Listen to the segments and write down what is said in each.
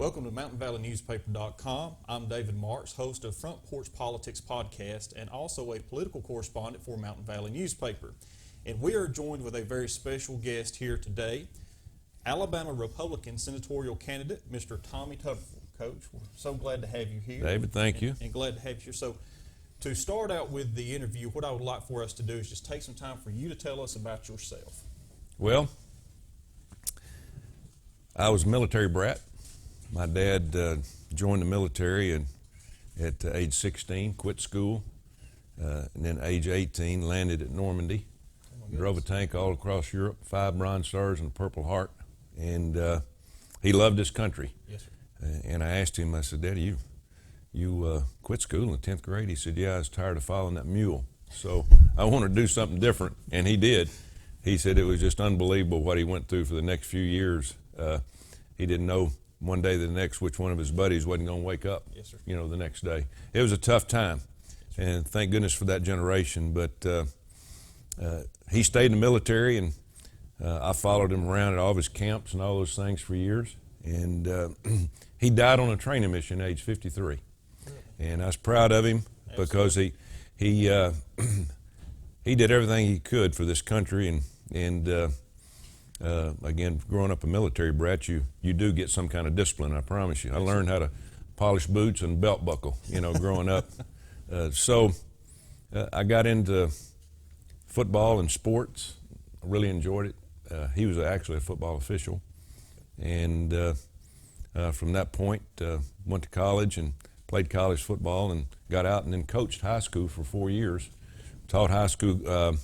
Welcome to MountainValleyNewspaper.com. I'm David Marks, host of Front Porch Politics podcast and also a political correspondent for Mountain Valley Newspaper. And we are joined with a very special guest here today, Alabama Republican senatorial candidate, Mr. Tommy Tuberville. Coach, we're so glad to have you here. David, thank you. And glad to have you here. So, to start out with the interview, what I would like for us to do is just take some time for you to tell us about yourself. Well, I was a military brat. My dad joined the military at age 16, quit school, and then age 18 landed at Normandy. Drove a tank all across Europe, 5 Bronze Stars and a Purple Heart, and he loved his country. Yes, sir. And I asked him, I said, Daddy, you quit school in the 10th grade? He said, yeah, I was tired of following that mule. So I wanted to do something different, and he did. He said it was just unbelievable what he went through for the next few years. He didn't know one day to the next which one of his buddies wasn't going to wake up, yes, sir, the next day. It was a tough time, and thank goodness for that generation. But he stayed in the military, and I followed him around at all of his camps and all those things for years. And he died on a training mission at age 53. And I was proud of him because he did everything he could for this country. And again, growing up a military brat, you do get some kind of discipline, I promise you. I learned how to polish boots and belt buckle, growing up. So I got into football and sports. I really enjoyed it. He was actually a football official. And from that point, went to college and played college football and got out and then coached high school for 4 years. Taught high school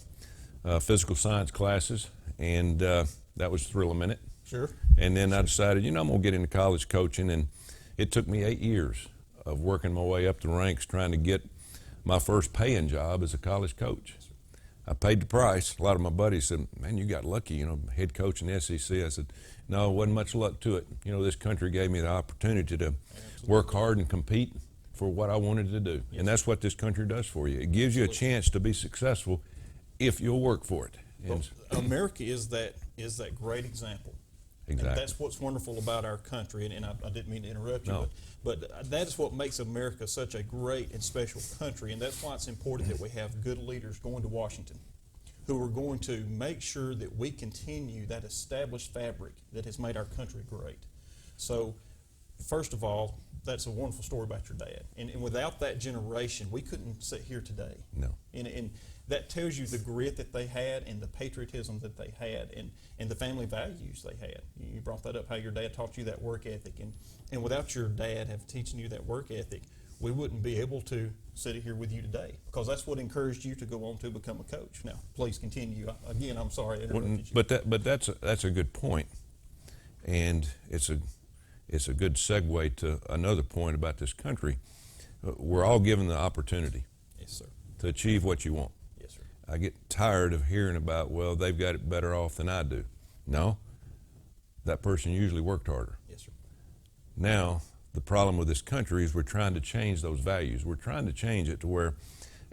physical science classes, and that was a thrill a minute. Sure. And then I decided, I'm going to get into college coaching, and it took me 8 years of working my way up the ranks trying to get my first paying job as a college coach. I paid the price. A lot of my buddies said, man, you got lucky, head coach in the SEC. I said, no, it wasn't much luck to it. This country gave me the opportunity to work hard and compete for what I wanted to do. Yes. And that's what this country does for you. It gives you a chance to be successful if you'll work for it. Well, America is that great example. Exactly. And that's what's wonderful about our country, and I didn't mean to interrupt you, no. but that is what makes America such a great and special country, and that's why it's important that we have good leaders going to Washington who are going to make sure that we continue that established fabric that has made our country great. So, first of all, that's a wonderful story about your dad. And without that generation, we couldn't sit here today. No. And that tells you the grit that they had and the patriotism that they had and the family values they had. You brought that up, how your dad taught you that work ethic. And without your dad teaching you that work ethic, we wouldn't be able to sit here with you today, because that's what encouraged you to go on to become a coach. Now, please continue. Again, I'm sorry I interrupted you. But that's a good point, and it's a good segue to another point about this country. We're all given the opportunity, yes, sir, to achieve what you want. Yes, sir. I get tired of hearing about, well, they've got it better off than I do. No, that person usually worked harder. Yes, sir. Now, the problem with this country is we're trying to change those values. We're trying to change it to where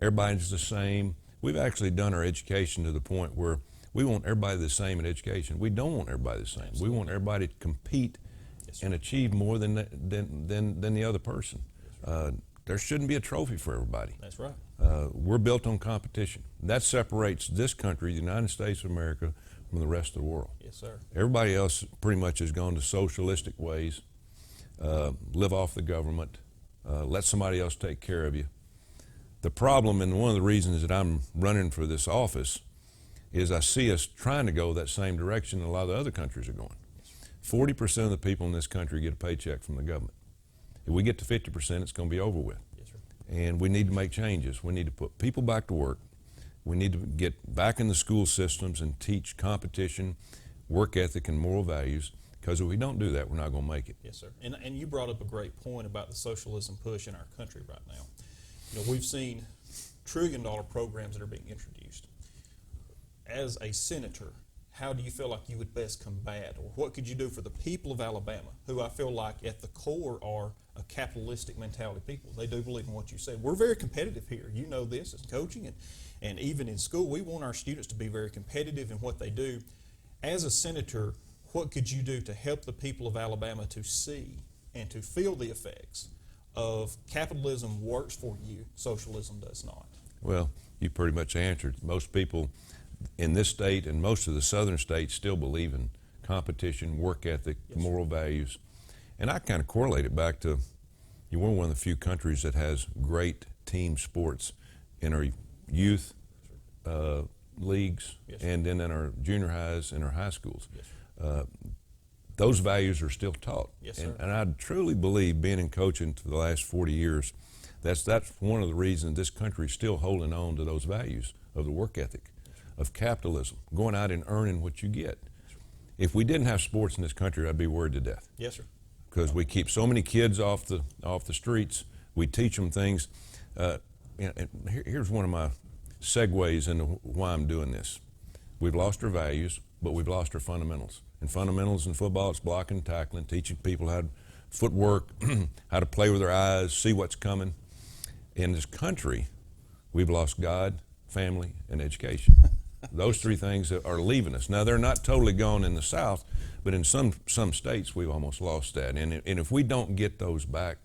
everybody's the same. We've actually done our education to the point where we want everybody the same in education. We don't want everybody the same. Absolutely. We want everybody to compete, yes, and achieve more than the other person. Yes, there shouldn't be a trophy for everybody. That's right. We're built on competition. That separates this country, the United States of America, from the rest of the world. Yes, sir. Everybody else pretty much has gone to socialistic ways. Live off the government, let somebody else take care of you. The problem, and one of the reasons that I'm running for this office, is I see us trying to go that same direction that a lot of the other countries are going. 40% of the people in this country get a paycheck from the government. If we get to 50%, it's going to be over with. Yes, sir. And we need to make changes. We need to put people back to work. We need to get back in the school systems and teach competition, work ethic, and moral values. Because if we don't do that, we're not going to make it. Yes, sir. And you brought up a great point about the socialism push in our country right now. We've seen trillion-dollar programs that are being introduced. As a senator, how do you feel like you would best combat, or what could you do for the people of Alabama, who I feel like at the core are a capitalistic mentality people? They do believe in what you said. We're very competitive here. You know this as coaching, and even in school, we want our students to be very competitive in what they do. As a senator, what could you do to help the people of Alabama to see and to feel the effects of capitalism works for you, socialism does not. Well, you pretty much answered. Most people in this state and most of the southern states still believe in competition, work ethic, Yes, moral values. And I kind of correlate it back to, we're one of the few countries that has great team sports in our youth leagues, Yes, and then in our junior highs and our high schools. Yes, Those values are still taught. Yes, sir. And I truly believe, being in coaching for the last 40 years, that's one of the reasons this country is still holding on to those values of the work ethic, of capitalism, going out and earning what you get. If we didn't have sports in this country, I'd be worried to death. Yes, sir. Because we keep so many kids off the streets. We teach them things. And here's one of my segues into why I'm doing this. We've lost our values, but we've lost our fundamentals. And fundamentals in football, it's blocking, tackling, teaching people how to footwork, how to play with their eyes, see what's coming. In this country, we've lost God, family, and education. Those three things are leaving us. Now, they're not totally gone in the South, but in some states, we've almost lost that. And if we don't get those back,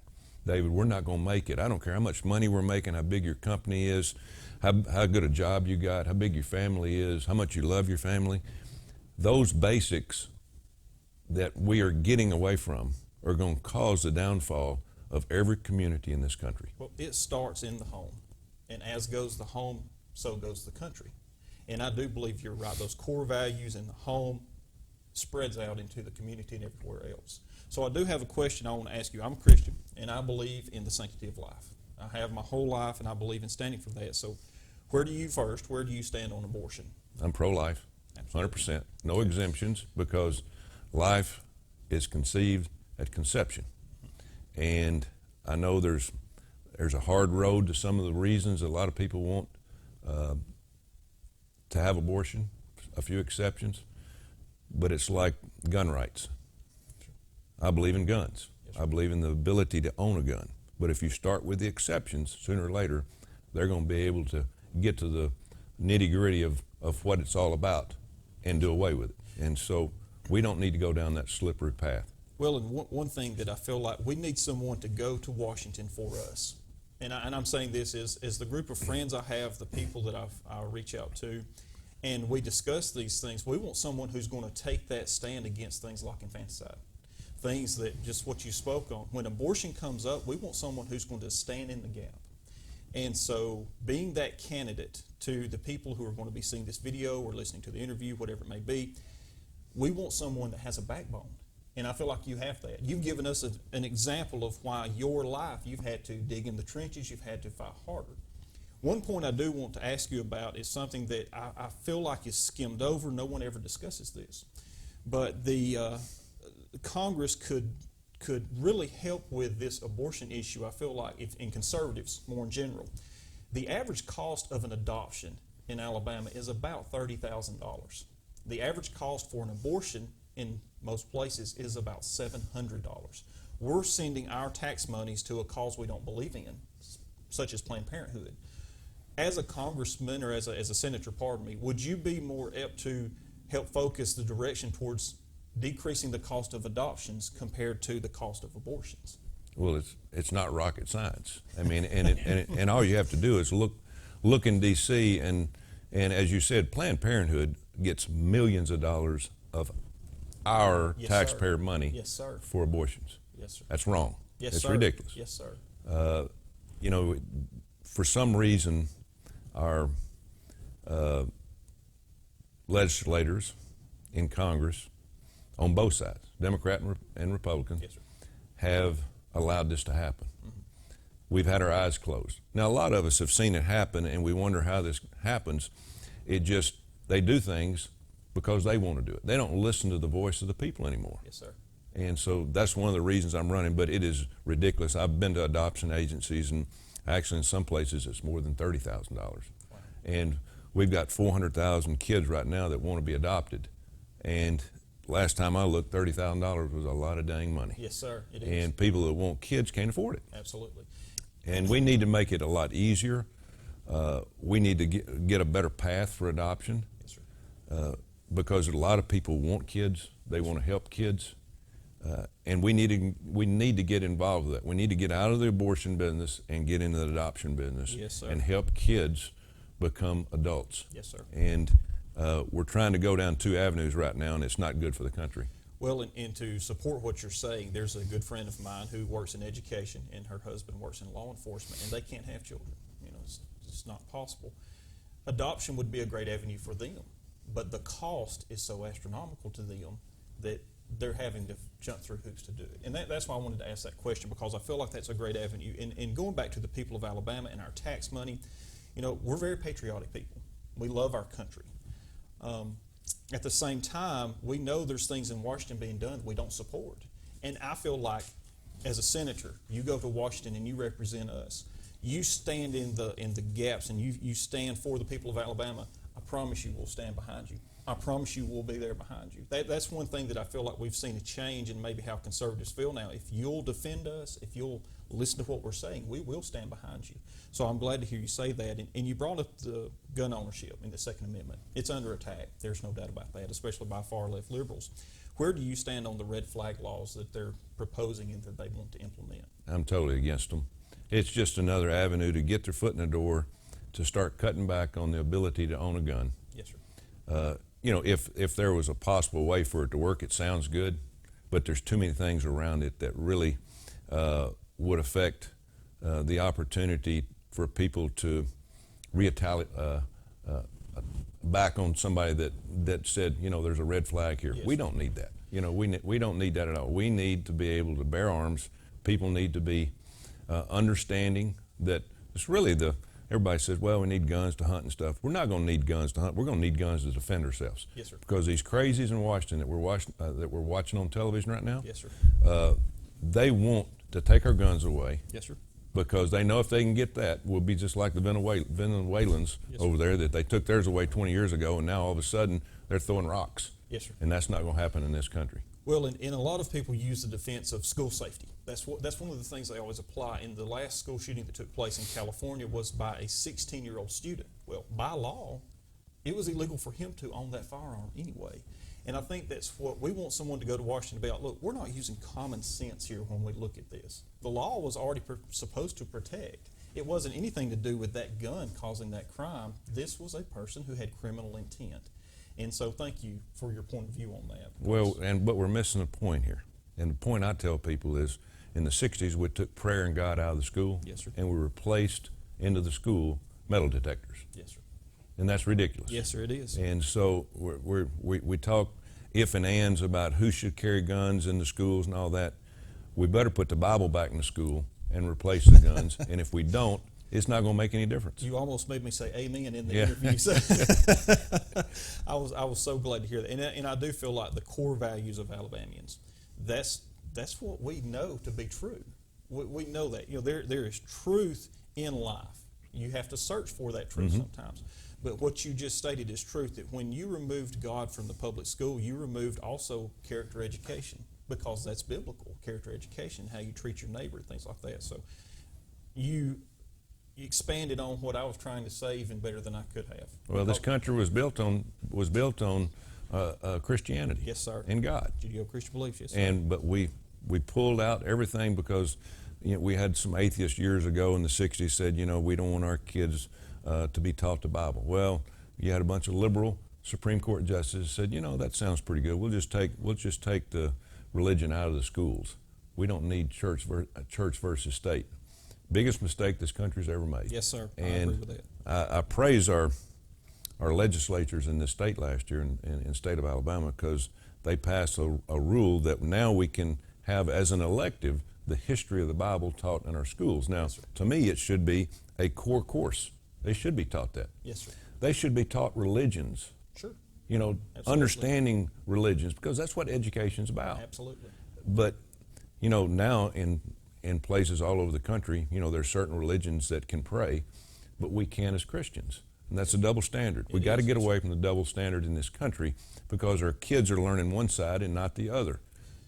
David, we're not going to make it. I don't care how much money we're making, how big your company is, how good a job you got, how big your family is, how much you love your family. Those basics that we are getting away from are going to cause the downfall of every community in this country. Well, it starts in the home. And as goes the home, so goes the country. And I do believe you're right. Those core values in the home spreads out into the community and everywhere else. So I do have a question I want to ask you. I'm a Christian, and I believe in the sanctity of life. I have my whole life, and I believe in standing for that. So where do you stand on abortion? I'm pro-life, 100%. No exemptions, because life is conceived at conception. And I know there's a hard road to some of the reasons a lot of people want to have abortion, a few exceptions, but it's like gun rights. I believe in guns. I believe in the ability to own a gun. But if you start with the exceptions, sooner or later, they're going to be able to get to the nitty-gritty of what it's all about and do away with it. And so we don't need to go down that slippery path. Well, and one thing that I feel like we need someone to go to Washington for us. And I'm saying this is the group of friends I have, the people that I reach out to, and we discuss these things. We want someone who's going to take that stand against things like infanticide, things that just what you spoke on. When abortion comes up, we want someone who's going to stand in the gap. And so being that candidate to the people who are going to be seeing this video or listening to the interview, whatever it may be, we want someone that has a backbone. And I feel like you have that. You've given us an example of why your life, you've had to dig in the trenches, you've had to fight harder. One point I do want to ask you about is something that I feel like is skimmed over. No one ever discusses this. But the Congress could really help with this abortion issue, I feel like, in conservatives more in general. The average cost of an adoption in Alabama is about $30,000. The average cost for an abortion in most places is about $700. We're sending our tax monies to a cause we don't believe in, such as Planned Parenthood. As a congressman or as a senator, pardon me, would you be more apt to help focus the direction towards decreasing the cost of adoptions compared to the cost of abortions? Well, it's not rocket science. I mean, and all you have to do is look in D.C. and as you said, Planned Parenthood gets millions of dollars of our taxpayer money for abortions. Yes, sir. That's wrong. Yes, it's sir. ridiculous. Yes, sir. For some reason, our legislators in Congress, on both sides, Democrat and Republican, Yes, sir. have allowed this to happen. Mm-hmm. We've had our eyes closed. Now, a lot of us have seen it happen, and we wonder how this happens. They do things because they want to do it. They don't listen to the voice of the people anymore. Yes, sir. And so that's one of the reasons I'm running, but it is ridiculous. I've been to adoption agencies, and actually in some places it's more than $30,000. Wow. And we've got 400,000 kids right now that want to be adopted. And last time I looked, $30,000 was a lot of dang money. Yes, sir, it is. And people that want kids can't afford it. Absolutely. And we need to make it a lot easier. We need to get a better path for adoption. Yes, sir. Because a lot of people want kids. They want to help kids. And we need to get involved with that. We need to get out of the abortion business and get into the adoption business. Yes, sir. And help kids become adults. Yes, sir. And we're trying to go down two avenues right now, and it's not good for the country. Well, and to support what you're saying, there's a good friend of mine who works in education, and her husband works in law enforcement, and they can't have children. You know, it's not possible. Adoption would be a great avenue for them, but the cost is so astronomical to them that they're having to jump through hoops to do it. And that's why I wanted to ask that question, because I feel like that's a great avenue. And going back to the people of Alabama and our tax money, you know, we're very patriotic people. We love our country. At the same time, we know there's things in Washington being done that we don't support. And I feel like, as a senator, you go to Washington and you represent us. You stand in the gaps, and you stand for the people of Alabama. I promise you we'll stand behind you. I promise you we'll be there behind you. That's one thing that I feel like we've seen a change in maybe how conservatives feel now. If you'll defend us, if you'll listen to what we're saying, we will stand behind you. So I'm glad to hear you say that. And you brought up the gun ownership in the Second Amendment. It's under attack. There's no doubt about that, especially by far-left liberals. Where do you stand on the red flag laws that they're proposing and that they want to implement? I'm totally against them. It's just another avenue to get their foot in the door, to start cutting back on the ability to own a gun. Yes, sir. You know, if there was a possible way for it to work, it sounds good, but there's too many things around it that really would affect the opportunity for people to retaliate back on somebody that said, you know, there's a red flag here. Yes. We don't need that. You know, we don't need that at all. We need to be able to bear arms. People need to be understanding that it's really everybody says, well, we need guns to hunt and stuff. We're not going to need guns to hunt. We're going to need guns to defend ourselves. Yes, sir. Because these crazies in Washington that we're watching on television right now, yes, sir. They want to take our guns away. Yes, sir. Because they know if they can get that, we'll be just like the Venezuelans yes, over there, that they took theirs away 20 years ago, and now all of a sudden they're throwing rocks. Yes, sir. And that's not going to happen in this country. Well, and a lot of people use the defense of school safety. That's one of the things they always apply. And the last school shooting that took place in California was by a 16-year-old student. Well, by law, it was illegal for him to own that firearm anyway. And I think that's what we want someone to go to Washington about. Look, we're not using common sense here when we look at this. The law was already supposed to protect. It wasn't anything to do with that gun causing that crime. This was a person who had criminal intent. And so thank you for your point of view on that. Well, but we're missing a point here. And the point I tell people is, in the 60s, we took prayer and God out of the school. Yes, sir. And we replaced into the school metal detectors. Yes, sir. And that's ridiculous. Yes, sir, it is. And so we talk if and ands about who should carry guns in the schools and all that. We better put the Bible back in the school and replace the guns. And if we don't, it's not going to make any difference. You almost made me say amen in the Yeah. interview. So I was so glad to hear that. And I do feel like the core values of Alabamians, that's what we know to be true. We know that. You know, there is truth in life. You have to search for that truth sometimes. But what you just stated is truth, that when you removed God from the public school, you removed also character education, because that's biblical, character education, how you treat your neighbor, things like that. So you expanded on what I was trying to say even better than I could have. Well, this country was built on Christianity. Yes, sir. And God. Judeo-Christian beliefs, yes, sir. But we pulled out everything because, you know, we had some atheists years ago in the 60s said, you know, we don't want our kids to be taught the Bible. Well, you had a bunch of liberal Supreme Court justices said, you know, that sounds pretty good. We'll just take the religion out of the schools. We don't need church versus state. Biggest mistake this country's ever made. Yes, sir. I And agree with that. I praise our legislatures in this state last year, in the state of Alabama, because they passed a rule that now we can have as an elective the history of the Bible taught in our schools. Now, Yes, sir. to me, it should be a core course. They should be taught that. Yes, sir. They should be taught religions. Sure. You know, Absolutely. understanding religions, because that's what education's about. Absolutely. But, you know, now in places all over the country, you know, there's certain religions that can pray, but we can't as Christians. And that's a double standard. We got to get away from the double standard in this country, because our kids are learning one side and not the other.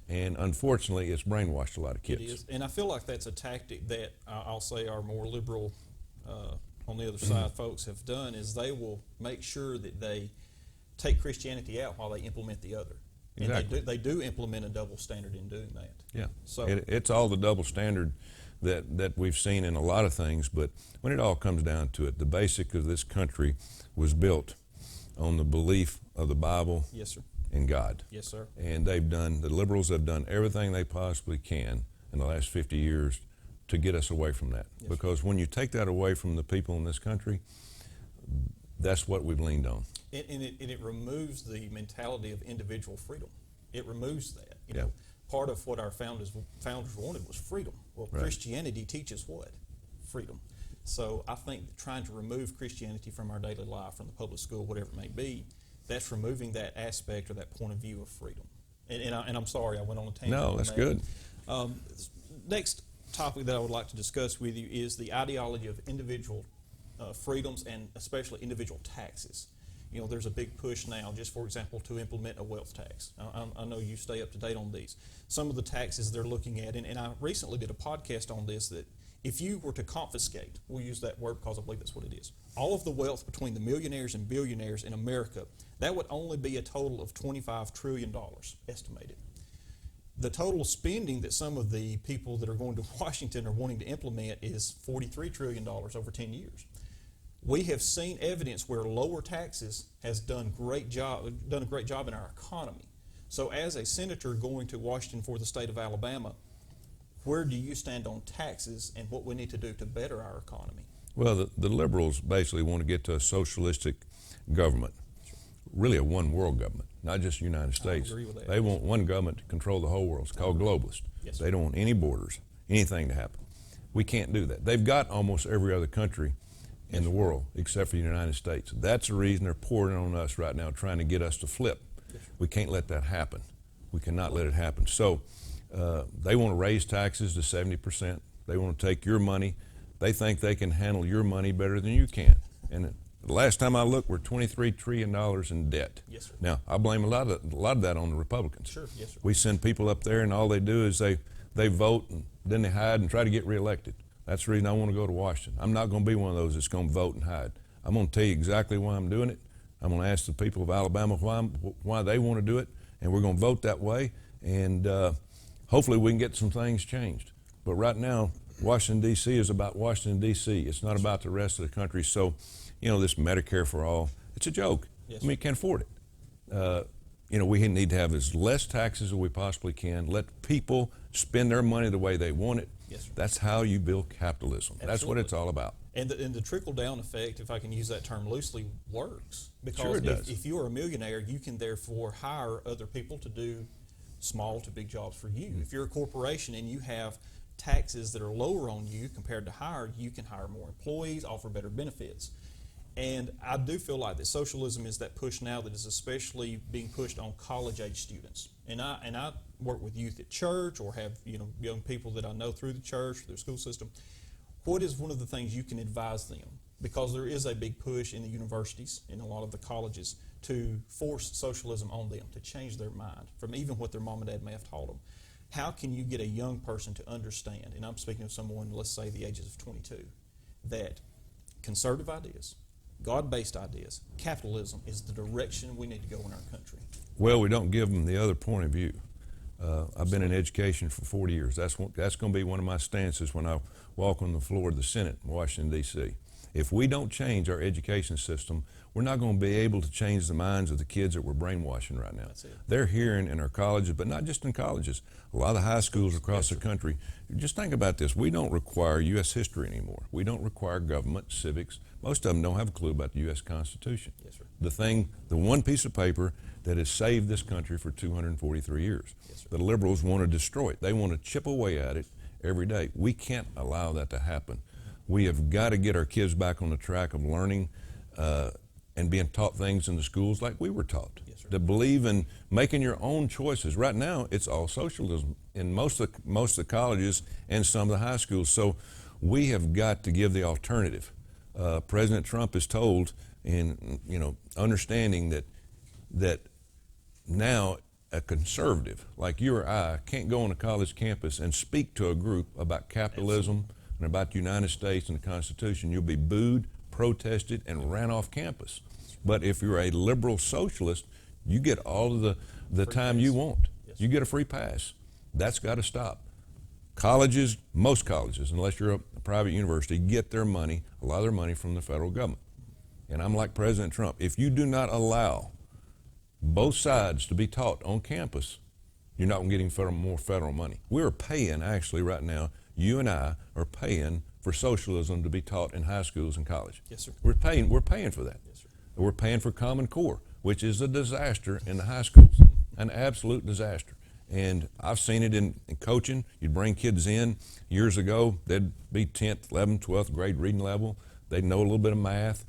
And unfortunately, it's brainwashed a lot of kids. It is. And I feel like that's a tactic that I'll say our more liberal, on the other side, folks have done, is they will make sure that they take Christianity out while they implement the other. Exactly. And they do implement a double standard in doing that. Yeah. So It's all the double standard that we've seen in a lot of things, but when it all comes down to it, the basic of this country was built on the belief of the Bible yes, sir. and God. Yes, sir. And the liberals have done everything they possibly can in the last 50 years to get us away from that. Yes, because when you take that away from the people in this country, that's what we've leaned on. And it removes the mentality of individual freedom. It removes that. You Yeah. know, part of what our founders wanted was freedom. Well, Right. Christianity teaches what? Freedom. So I think that trying to remove Christianity from our daily life, from the public school, whatever it may be, that's removing that aspect or that point of view of freedom. And I'm sorry I went on a tangent. No, on that's that. good. Next topic that I would like to discuss with you is the ideology of individual freedoms and especially individual taxes. You know, there's a big push now, just for example, to implement a wealth tax. I know you stay up to date on these. Some of the taxes they're looking at, and I recently did a podcast on this, that if you were to confiscate, we'll use that word because I believe that's what it is, all of the wealth between the millionaires and billionaires in America, that would only be a total of $25 trillion estimated. The total spending that some of the people that are going to Washington are wanting to implement is $43 trillion over 10 years. We have seen evidence where lower taxes has done a great job in our economy. So as a senator going to Washington for the state of Alabama, where do you stand on taxes and what we need to do to better our economy? Well, the liberals basically want to get to a socialistic government, really a one world government, not just the United States. I agree with that. They want one government to control the whole world. It's called globalist. Yes, sir. They don't want any borders, anything to happen. We can't do that. They've got almost every other country in the world except for the United States. That's the reason they're pouring on us right now, trying to get us to flip. We can't let that happen. We cannot let it happen. So they want to raise taxes to 70%. They want to take your money. They think they can handle your money better than you can. And the last time I looked, we're $23 trillion in debt. Yes, sir. Now, I blame a lot of that on the Republicans. Sure, yes, sir. We send people up there, and all they do is they vote, and then they hide and try to get reelected. That's the reason I want to go to Washington. I'm not going to be one of those that's going to vote and hide. I'm going to tell you exactly why I'm doing it. I'm going to ask the people of Alabama why they want to do it, and we're going to vote that way, and hopefully we can get some things changed. But right now, Washington, D.C. is about Washington, D.C. It's not about the rest of the country. So, you know, this Medicare for all, it's a joke. Yes. I mean, you can't afford it. You know, we need to have as less taxes as we possibly can. Let people spend their money the way they want it. Yes, sir. That's how you build capitalism. Absolutely. That's what it's all about. And the trickle-down effect, if I can use that term loosely, works. Because Sure it does. if you are a millionaire, you can therefore hire other people to do small to big jobs for you. If you're a corporation and you have taxes that are lower on you compared to hire, you can hire more employees, offer better benefits. And I do feel like that socialism is that push now that is especially being pushed on college-age students. And I work with youth at church or have young people that I know through the church, through the school system. What is one of the things you can advise them? Because there is a big push in the universities, in a lot of the colleges, to force socialism on them, to change their mind from even what their mom and dad may have taught them. How can you get a young person to understand, and I'm speaking of someone, let's say the ages of 22, that conservative ideas, God-based ideas, capitalism is the direction we need to go in our country? Well, we don't give them the other point of view. I've been in education for 40 years. That's going to be one of my stances when I walk on the floor of the Senate in Washington, D.C. If we don't change our education system, we're not going to be able to change the minds of the kids that we're brainwashing right now. That's it. They're hearing in our colleges, but not just in colleges, a lot of high schools across the country. Just think about this. We don't require U.S. history anymore. We don't require government, civics. Most of them don't have a clue about the U.S. Constitution. Yes, sir. The one piece of paper that has saved this country for 243 years. Yes, sir. The liberals want to destroy it. They want to chip away at it every day. We can't allow that to happen. We have got to get our kids back on the track of learning and being taught things in the schools like we were taught. Yes, sir. To believe in making your own choices. Right now, it's all socialism in most of the colleges and some of the high schools. So we have got to give the alternative. President Trump is told, in understanding that now a conservative like you or I can't go on a college campus and speak to a group about capitalism and about the United States and the Constitution. You'll be booed, protested, and ran off campus. But if you're a liberal socialist, You get all of the time you want. You get a free pass. That's got to stop. Colleges, most colleges, unless you're a private university, get their money, a lot of their money from the federal government. And I'm like President Trump. If you do not allow both sides to be taught on campus, you're not getting more federal money. We're paying, actually, right now, you and I are paying for socialism to be taught in high schools and college. Yes, sir. We're paying for that. Yes, sir. We're paying for Common Core, which is a disaster in the high schools, an absolute disaster. And I've seen it in coaching. You'd bring kids in years ago, they'd be 10th, 11th, 12th grade reading level. They'd know a little bit of math,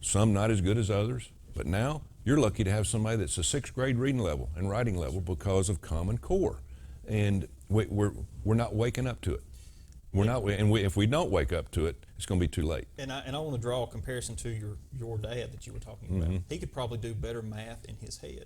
some not as good as others. But now you're lucky to have somebody that's a 6th grade reading level and writing level because of Common Core. And we're not waking up to it. If we don't wake up to it, it's going to be too late. And I want to draw a comparison to your dad that you were talking about. He could probably do better math in his head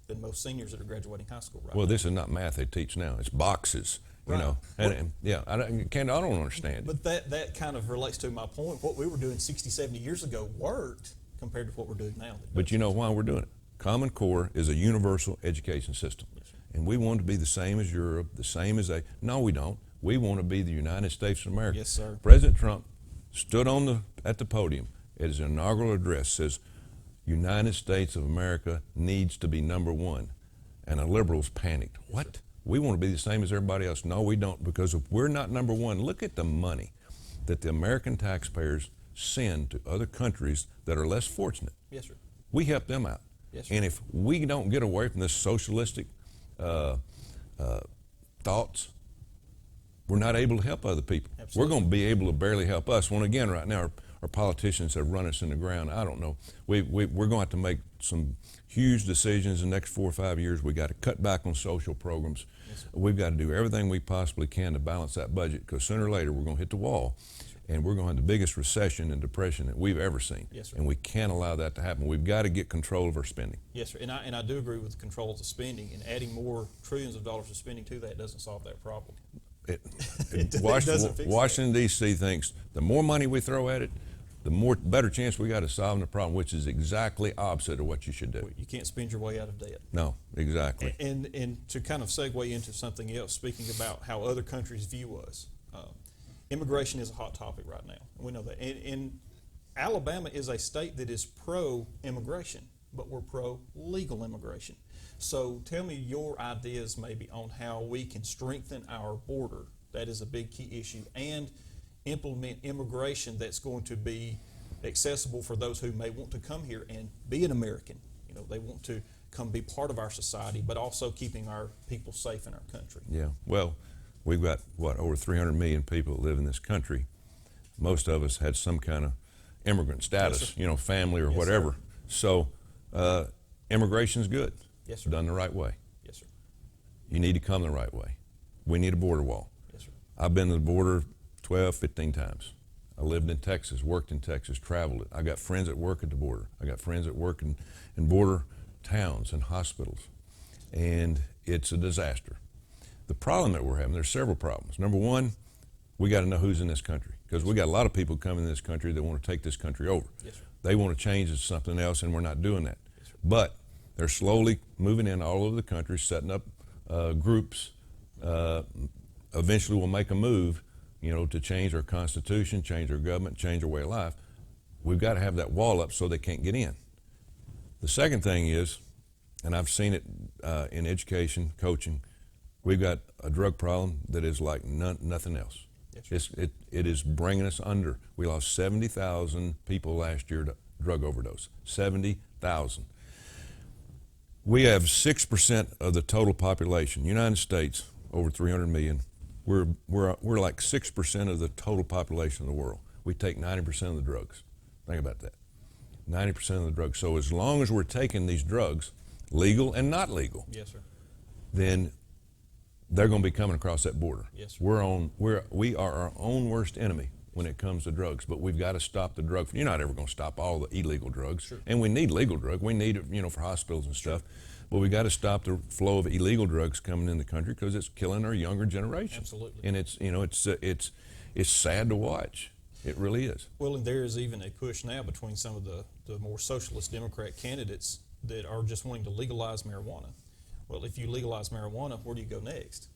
than most seniors that are graduating high school right now. Well, this is not math they teach now. It's boxes, Right. I don't understand. But that kind of relates to my point. What we were doing 60, 70 years ago worked compared to what we're doing now. But you know why we're doing it? Common Core is a universal education system. Yes, sir. And we want to be the same as Europe, the same as No, we don't. We want to be the United States of America. Yes, sir. President Trump stood at the podium at his inaugural address, says, United States of America needs to be number one. And the liberals panicked. Yes, what? sir. We want to be the same as everybody else. No, we don't, because if we're not number one, look at the money that the American taxpayers send to other countries that are less fortunate. Yes, sir. We help them out. Yes, sir. And if we don't get away from this socialistic thoughts, we're not able to help other people. Absolutely. We're going to be able to barely help us. When again, right now, our politicians have run us in the ground. I don't know. We're going to have to make some huge decisions in the next 4 or 5 years. We've got to cut back on social programs. Yes, We've got to do everything we possibly can to balance that budget, because sooner or later we're going to hit the wall, and we're going to have the biggest recession and depression that we've ever seen. Yes, sir. And we can't allow that to happen. We've got to get control of our spending. Yes, sir. And I do agree with the controls of spending, and adding more trillions of dollars of spending to that doesn't solve that problem. Washington, D.C. thinks the more money we throw at it, the better chance we got of solving the problem, which is exactly opposite of what you should do. You can't spend your way out of debt. No, exactly. And to kind of segue into something else, speaking about how other countries view us, immigration is a hot topic right now. We know that. And Alabama is a state that is pro-immigration, but we're pro-legal immigration. So tell me your ideas maybe on how we can strengthen our border. That is a big key issue. And implement immigration that's going to be accessible for those who may want to come here and be an American. They want to come be part of our society, but also keeping our people safe in our country. Yeah. Well, we've got, over 300 million people that live in this country. Most of us had some kind of immigrant status, Yes, family or Yes, whatever. sir. So immigration's good. Yes, sir. Done the right way. Yes, sir. You need to come the right way. We need a border wall. Yes, sir. I've been to the border 12, 15 times. I lived in Texas, worked in Texas, traveled it. I got friends that work at the border. I got friends that work in border towns and hospitals. And it's a disaster. The problem that we're having, there's several problems. Number one, we got to know who's in this country, because we got a lot of people coming in this country that want to take this country over. Yes, sir. They want to change it to something else, and we're not doing that. Yes, sir. But they're slowly moving in all over the country, setting up groups. Eventually we'll make a move, to change our constitution, change our government, change our way of life. We've got to have that wall up so they can't get in. The second thing is, and I've seen it in education, coaching, we've got a drug problem that is like nothing else. Yes, It is bringing us under. We lost 70,000 people last year to drug overdose. 70,000. We have 6% of the total population. United States, over 300 million. We're like 6% of the total population of the world. We take 90% of the drugs. Think about that. 90% of the drugs. So as long as we're taking these drugs, legal and not legal, Yes, sir. then they're going to be coming across that border. Yes, sir. We are our own worst enemy when it comes to drugs, but we've got to stop the drug. You're not ever going to stop all the illegal drugs, Sure. and we need legal drugs. We need it, for hospitals and stuff. But we got to stop the flow of illegal drugs coming in the country, because it's killing our younger generation. Absolutely. And it's sad to watch. It really is. Well, and there is even a push now between some of the more socialist Democrat candidates that are just wanting to legalize marijuana. Well, if you legalize marijuana, where do you go next?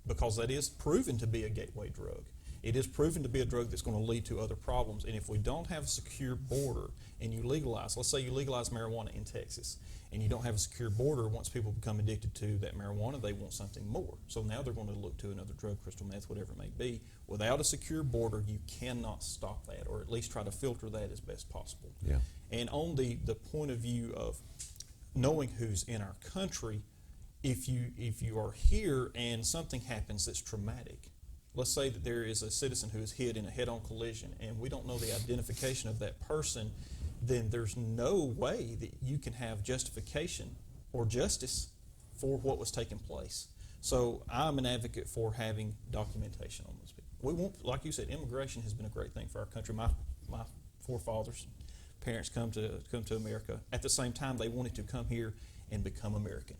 Because that is proven to be a gateway drug. It is proven to be a drug that's going to lead to other problems. And if we don't have a secure border and you legalize, let's say you legalize marijuana in Texas, and you don't have a secure border, once people become addicted to that marijuana, they want something more. So now they're going to look to another drug, crystal meth, whatever it may be. Without a secure border, you cannot stop that, or at least try to filter that as best possible. Yeah. And on the point of view of knowing who's in our country, if you are here and something happens that's traumatic, let's say that there is a citizen who is hit in a head-on collision and we don't know the identification of that person, then there's no way that you can have justification or justice for what was taking place. So I'm an advocate for having documentation on those people. We want, like you said, immigration has been a great thing for our country. My forefathers, parents come to America. At the same time, they wanted to come here and become American.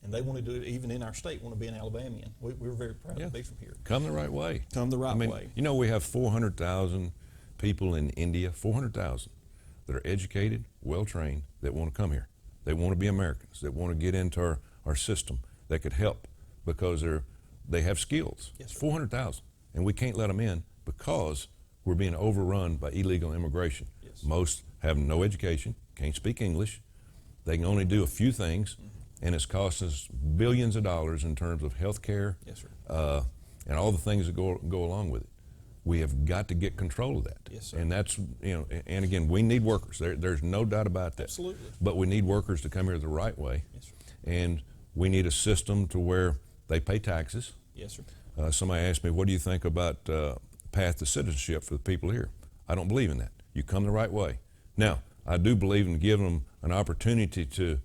And they want to do it even in our state, want to be an Alabamian. We're very proud to be from here. Come the right way. Come the right way. You know, we have 400,000 people in India, 400,000, that are educated, well-trained, that want to come here. They want to be Americans, that want to get into our system, that could help because they have skills. Yes, sir. 400,000. And we can't let them in because we're being overrun by illegal immigration. Yes. Most have no education, can't speak English. They can only do a few things. And it's cost us billions of dollars in terms of health care. Yes, sir. And all the things that go along with it. We have got to get control of that. Yes, sir. And that's, and again, we need workers. There's no doubt about that. Absolutely. But we need workers to come here the right way. Yes, sir. And we need a system to where they pay taxes. Yes, sir. Somebody asked me, what do you think about path to citizenship for the people here? I don't believe in that. You come the right way. Now, I do believe in giving them an opportunity to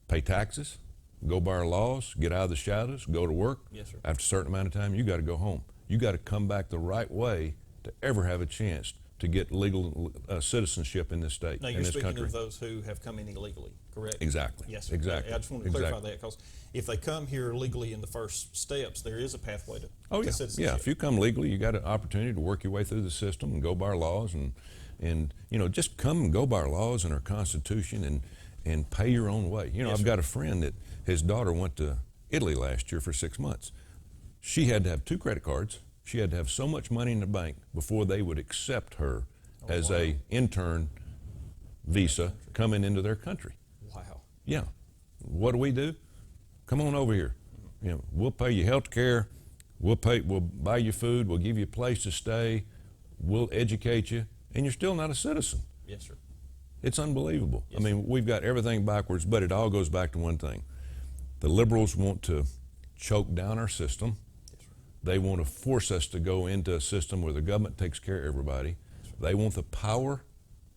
pay taxes, go by our laws, get out of the shadows, go to work. Yes, sir. After a certain amount of time, you got to go home. You got to come back the right way to ever have a chance to get legal citizenship in this state, Now, in you're this speaking country. of those who have come in illegally, correct? Exactly. Yes, sir. Exactly. I just want to clarify that, because if they come here legally in the first steps, there is a pathway to citizenship. Yeah, if you come legally, you got an opportunity to work your way through the system and go by our laws and just come and go by our laws and our Constitution and pay your own way. Yes, I've sir. got a friend that his daughter went to Italy last year for 6 months. She had to have 2 credit cards. She had to have so much money in the bank before they would accept her as a intern visa coming into their country. Wow. Yeah. What do? Come on over here. We'll pay you health care. We'll buy you food. We'll give you a place to stay. We'll educate you. And you're still not a citizen. Yes, sir. It's unbelievable. Yes, I mean, we've got everything backwards, but it all goes back to one thing. The liberals want to choke down our system. Yes, sir. They want to force us to go into a system where the government takes care of everybody. Yes, they want the power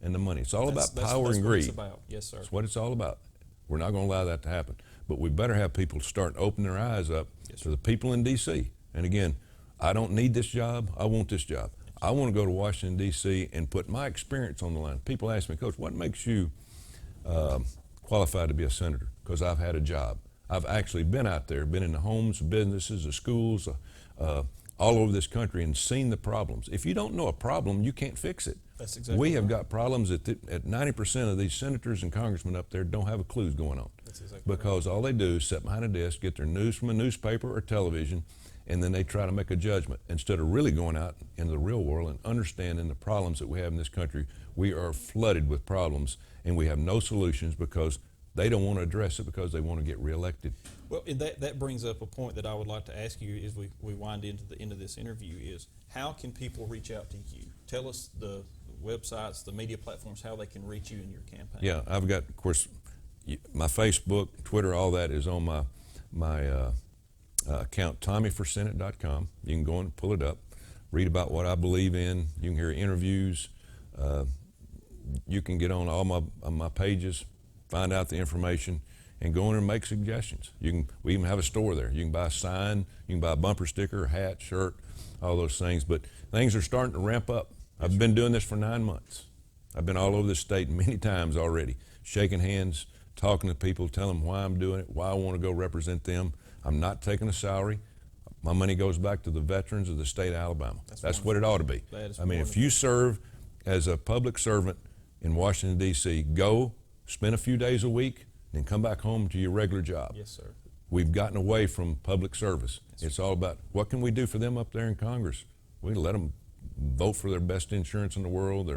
and the money. It's all about power that's and what greed. it's about. Yes, sir. That's what it's all about. We're not going to allow that to happen. But we better have people start opening their eyes up to the people in D.C. And again, I don't need this job. I want this job. I want to go to Washington, D.C. and put my experience on the line. People ask me, Coach, what makes you qualified to be a senator? Because I've had a job. I've actually been out there, been in the homes, businesses, the schools, all over this country and seen the problems. If you don't know a problem, you can't fix it. That's exactly We have right. got problems that 90% of these senators and congressmen up there don't have a clue going on. That's exactly Because all they do is sit behind a desk, get their news from a newspaper or television, and then they try to make a judgment instead of really going out into the real world and understanding the problems that we have in this country. We are flooded with problems, and we have no solutions because they don't want to address it because they want to get reelected. Well, and that brings up a point that I would like to ask you as we wind into the end of this interview is, how can people reach out to you? Tell us the websites, the media platforms, how they can reach you in your campaign. Yeah, I've got, of course, my Facebook, Twitter, all that is on my account, TommyForSenate.com. You can go and pull it up, read about what I believe in. You can hear interviews. You can get on all my pages, find out the information, and go in and make suggestions. We even have a store there. You can buy a sign, you can buy a bumper sticker, a hat, shirt, all those things. But things are starting to ramp up. I've been doing this for 9 months. I've been all over the state many times already, shaking hands, talking to people, telling them why I'm doing it, why I want to go represent them. I'm not taking a salary. My money goes back to the veterans of the state of Alabama. That's what it ought to be. That is I mean, if wonderful. you serve as a public servant in Washington, D.C., go spend a few days a week, then come back home to your regular job. Yes, sir. We've gotten away from public service. Yes, it's all about what can we do for them up there in Congress. We let them vote for their best insurance in the world,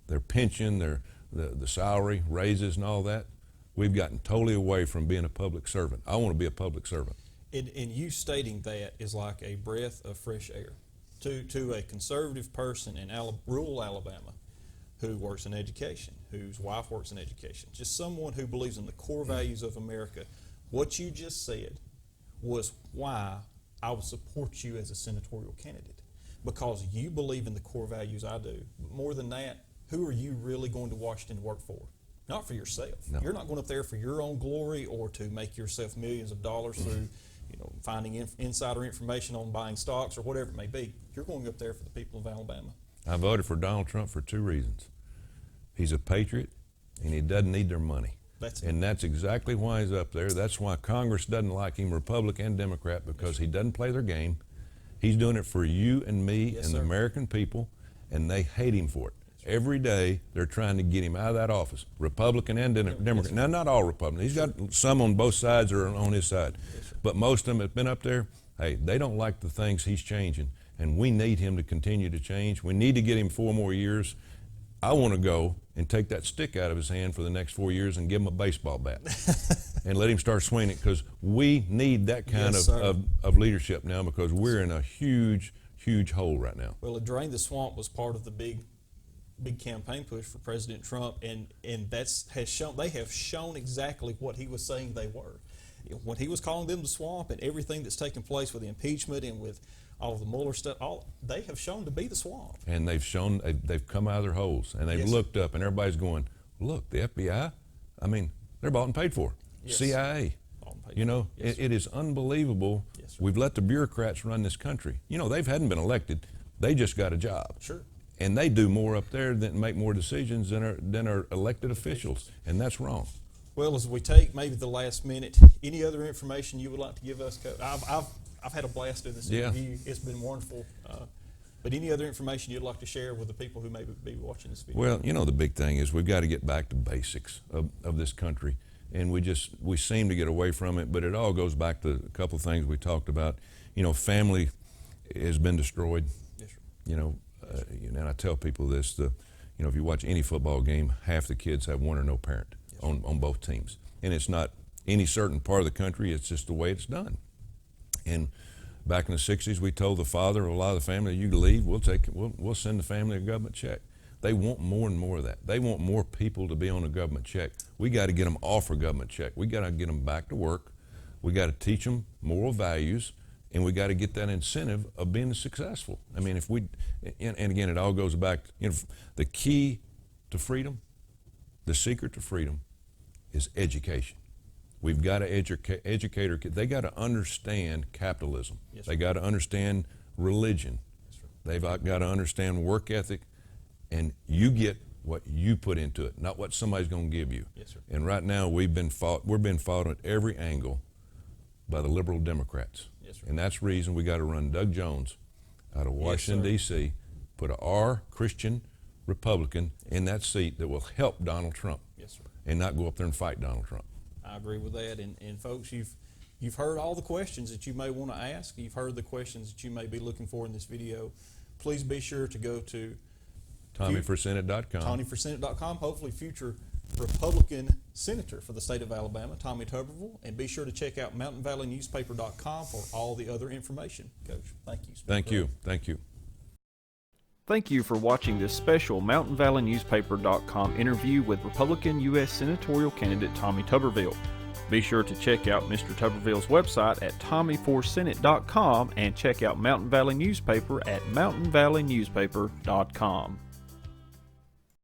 their pension, the salary, raises, and all that. We've gotten totally away from being a public servant. I want to be a public servant. And you stating that is like a breath of fresh air to a conservative person in rural Alabama who works in education, whose wife works in education, just someone who believes in the core values of America. What you just said was why I would support you as a senatorial candidate, because you believe in the core values I do. But more than that, who are you really going to Washington to work for? Not for yourself. No. You're not going up there for your own glory or to make yourself millions of dollars through finding insider information on buying stocks or whatever it may be. You're going up there for the people of Alabama. I voted for Donald Trump for 2 reasons. He's a patriot, and he doesn't need their money. And that's exactly why he's up there. That's why Congress doesn't like him, Republican and Democrat, because he doesn't play their game. He's doing it for you and me and the American people, and they hate him for it. Every day they're trying to get him out of that office, Republican and Democrat. Now, not all Republicans. He's got some on both sides or on his side. But most of them have been up there. Hey, they don't like the things he's changing, and we need him to continue to change. We need to get him 4 more years. I want to go and take that stick out of his hand for the next 4 years and give him a baseball bat and let him start swinging it, because we need that kind of leadership now, because we're in a huge, huge hole right now. Well, a Drain the Swamp was part of the big campaign push for President Trump, and they have shown exactly what he was saying they were. When he was calling them the swamp and everything that's taken place with the impeachment and with all of the Mueller stuff, they have shown to be the swamp. And they've come out of their holes, and they've looked up, and everybody's going, look, the FBI, I mean, they're bought and paid for. CIA. It is unbelievable. We've let the bureaucrats run this country. They hadn't been elected. They just got a job. Sure. And they do more up there than make more decisions than are elected officials, and that's wrong. Well, as we take maybe the last minute, any other information you would like to give us, Coach? I've had a blast in this interview. It's been wonderful. But any other information you'd like to share with the people who may be watching this video? Well, the big thing is we've got to get back to basics of this country, and we seem to get away from it. But it all goes back to a couple of things we talked about. Family has been destroyed. Yes, sir. And I tell people this: if you watch any football game, half the kids have one or no parent on both teams, and it's not any certain part of the country. It's just the way it's done. And back in the '60s, we told the father of a lot of the family, "You leave, we'll send the family a government check." They want more and more of that. They want more people to be on a government check. We got to get them off a government check. We got to get them back to work. We got to teach them moral values, and we got to get that incentive of being successful. I mean, and again, it all goes back. The key to freedom, the secret to freedom, is education. We've got to educate our kids. They got to understand capitalism. Yes, they got to understand religion. Yes, They've got to understand work ethic, and you get what you put into it, not what somebody's going to give you. Yes, sir. And right now we're being fought at every angle by the liberal Democrats. Yes, sir. And that's the reason we got to run Doug Jones out of Washington, D.C., put a R Christian Republican in that seat that will help Donald Trump. Yes, sir. And not go up there and fight Donald Trump. I agree with that. And folks, you've heard all the questions that you may want to ask. You've heard the questions that you may be looking for in this video. Please be sure to go to TommyForSenate.com. TommyForSenate.com. Hopefully future Republican Senator for the state of Alabama, Tommy Tuberville. And be sure to check out MountainValleyNewspaper.com for all the other information. Coach, thank you. Thank you. Thank you. Thank you for watching this special MountainValleyNewspaper.com interview with Republican U.S. Senatorial candidate Tommy Tuberville. Be sure to check out Mr. Tuberville's website at TommyForSenate.com and check out Mountain Valley Newspaper at MountainValleyNewspaper.com.